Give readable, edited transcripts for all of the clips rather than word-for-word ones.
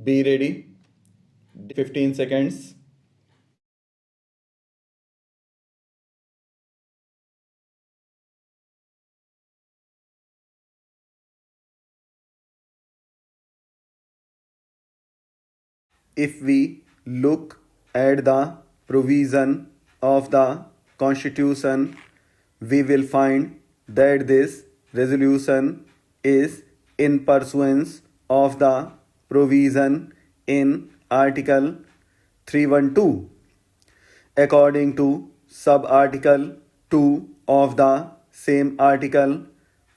Be ready. 15 seconds. If we look at the provision of the Constitution, we will find that this resolution is in pursuance of the provision in Article 312. According to sub-article 2 of the same article,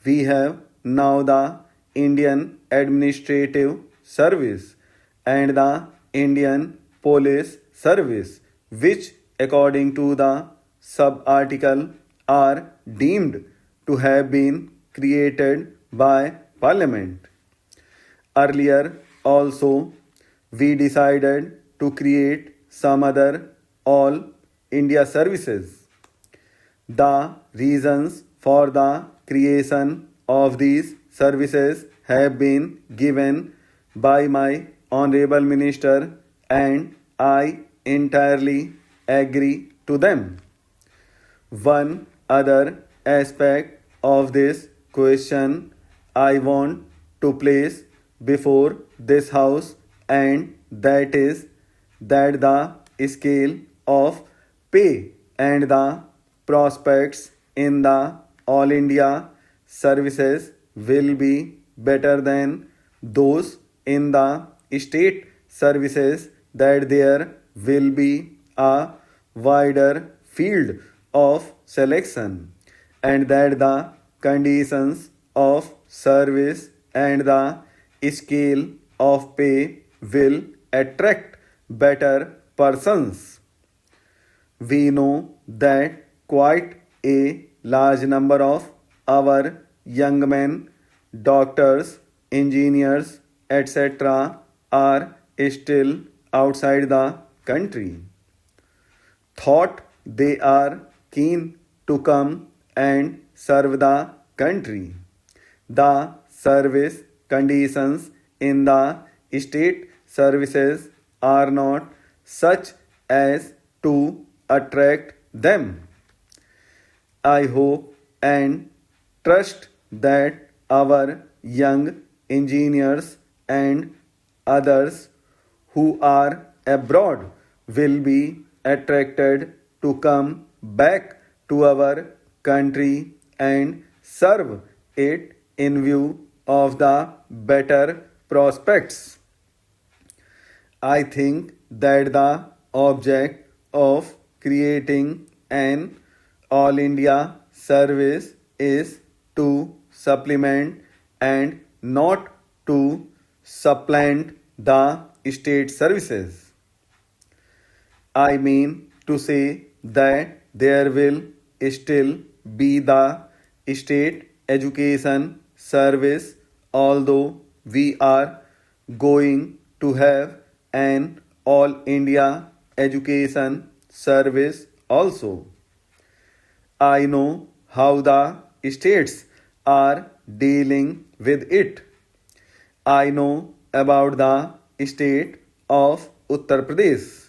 we have now the Indian Administrative Service and the Indian Police Service, which according to the sub-article are deemed to have been created by Parliament. Earlier also, we decided to create some other all India services. The reasons for the creation of these services have been given by my Honorable Minister and I entirely agree to them. One other aspect of this question I want to place before this house, and that is that the scale of pay and the prospects in the All India services will be better than those in the state services, that there will be a wider field of selection, and that the conditions of service and the scale of pay will attract better persons. We know that quite a large number of our young men, doctors, engineers, etc., are still outside the country. Thought they are keen to come and serve the country. The service conditions in the state services are not such as to attract them. I hope and trust that our young engineers and others who are abroad will be attracted to come back to our country and serve it in view of the better prospects. I think that the object of creating an All India service is to supplement and not to supplant the state services. I mean to say that there will still be the state education service, although we are going to have an All India education service also. I know how the states are dealing with it. I know about the state of Uttar Pradesh.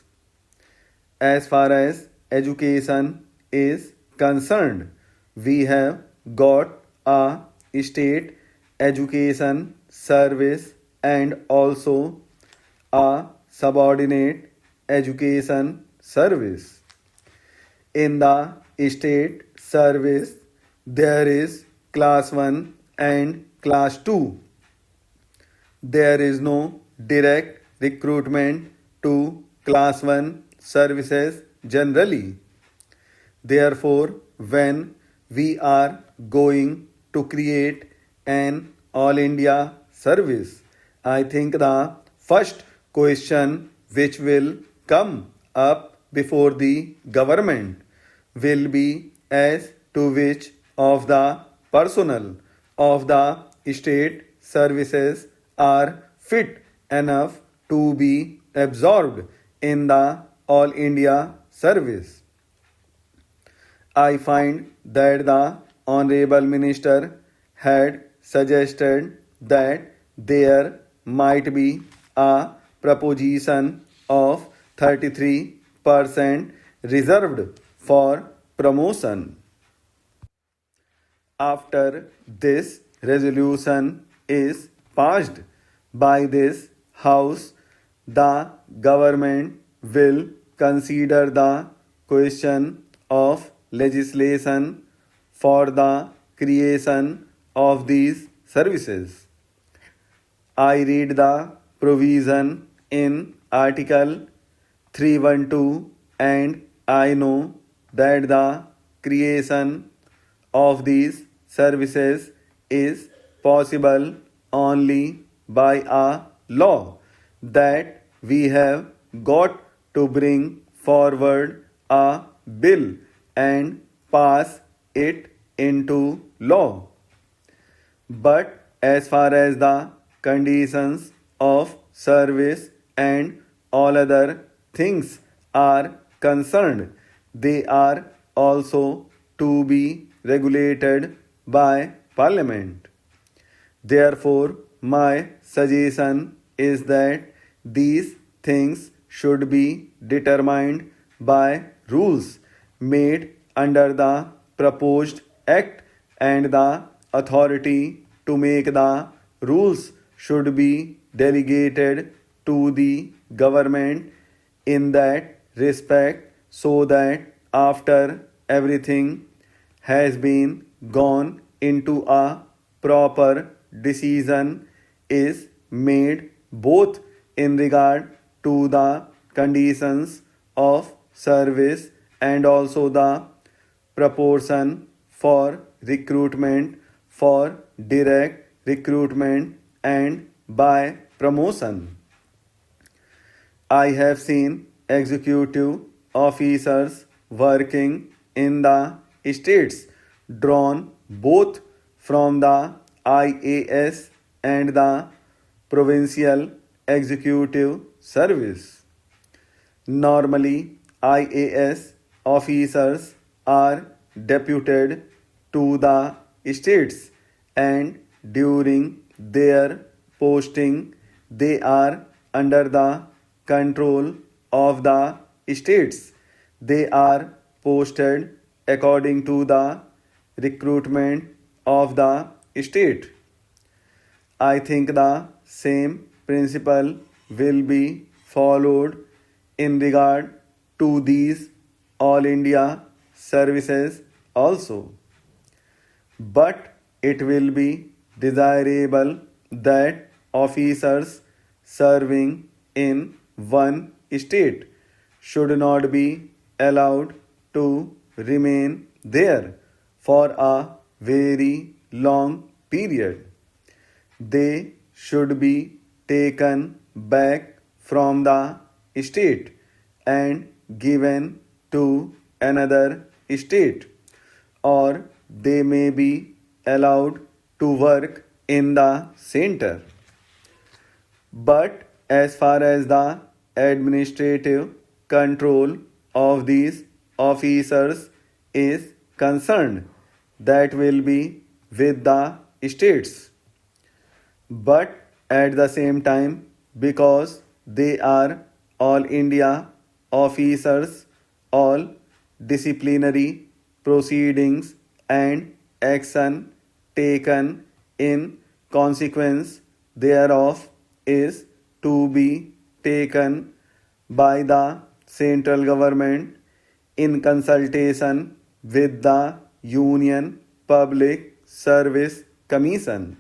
As far as education is concerned, we have got a state education service and also a subordinate education service. In the state service, there is class 1 and class 2. There is no direct recruitment to class 1 services generally. Therefore, when we are going to create an All India service, I think the first question which will come up before the government will be as to which of the personnel of the state services are fit enough to be absorbed in the All India service. I find that the Honorable Minister had suggested that there might be a proposition of 33% reserved for promotion. After this resolution is passed by this House, the government will consider the question of legislation for the creation of these services. I read the provision in Article 312 and I know that the creation of these services is possible only by a law that we have got to bring forward a bill and pass it into law. But as far as the conditions of service and all other things are concerned, they are also to be regulated by Parliament. Therefore, my suggestion is that these things should be determined by rules made under the proposed act, and the authority to make the rules should be delegated to the government in that respect, so that after everything has been gone into a proper decision is made both in regard to the conditions of service and also the proportion for recruitment, for direct recruitment and by promotion. I have seen executive officers working in the states drawn both from the IAS and the provincial executive service. Normally, IAS officers are deputed to the states, and during their posting, they are under the control of the states. They are posted according to the recruitment of the state. I think the same principle will be followed in regard to these All India services also. But it will be desirable that officers serving in one state should not be allowed to remain there for a very long period. They should be taken back from the state and given to another state, or they may be allowed to work in the center. But as far as the administrative control of these officers is concerned, that will be with the states. But at the same time, because they are all India officers, all disciplinary proceedings and action taken in consequence thereof is to be taken by the central government in consultation with the Union Public Service Commission.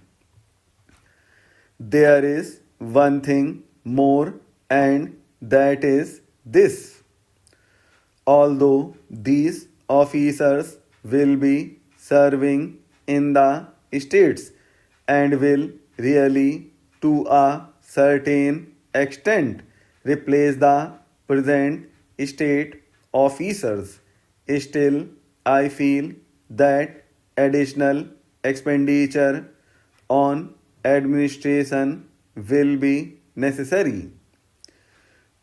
There is one thing more, and that is this. Although these officers will be serving in the states and will really to a certain extent replace the present state officers, still I feel that additional expenditure on administration will be necessary.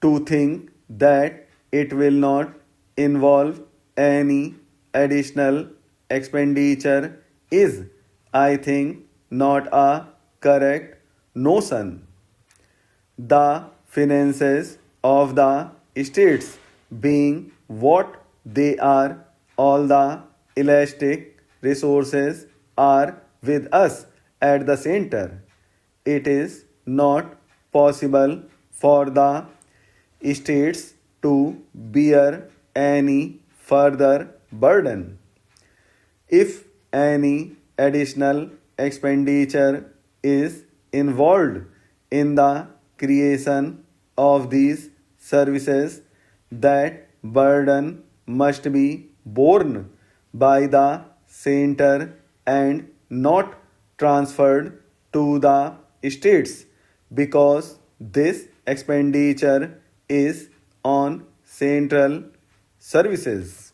To think that it will not involve any additional expenditure is, I think, not a correct notion. The finances of the states being what they are, all the elastic resources are with us at the center. It is not possible for the states to bear any further burden. If any additional expenditure is involved in the creation of these services, that burden must be borne by the center and not transferred to the states, because this expenditure is on central services.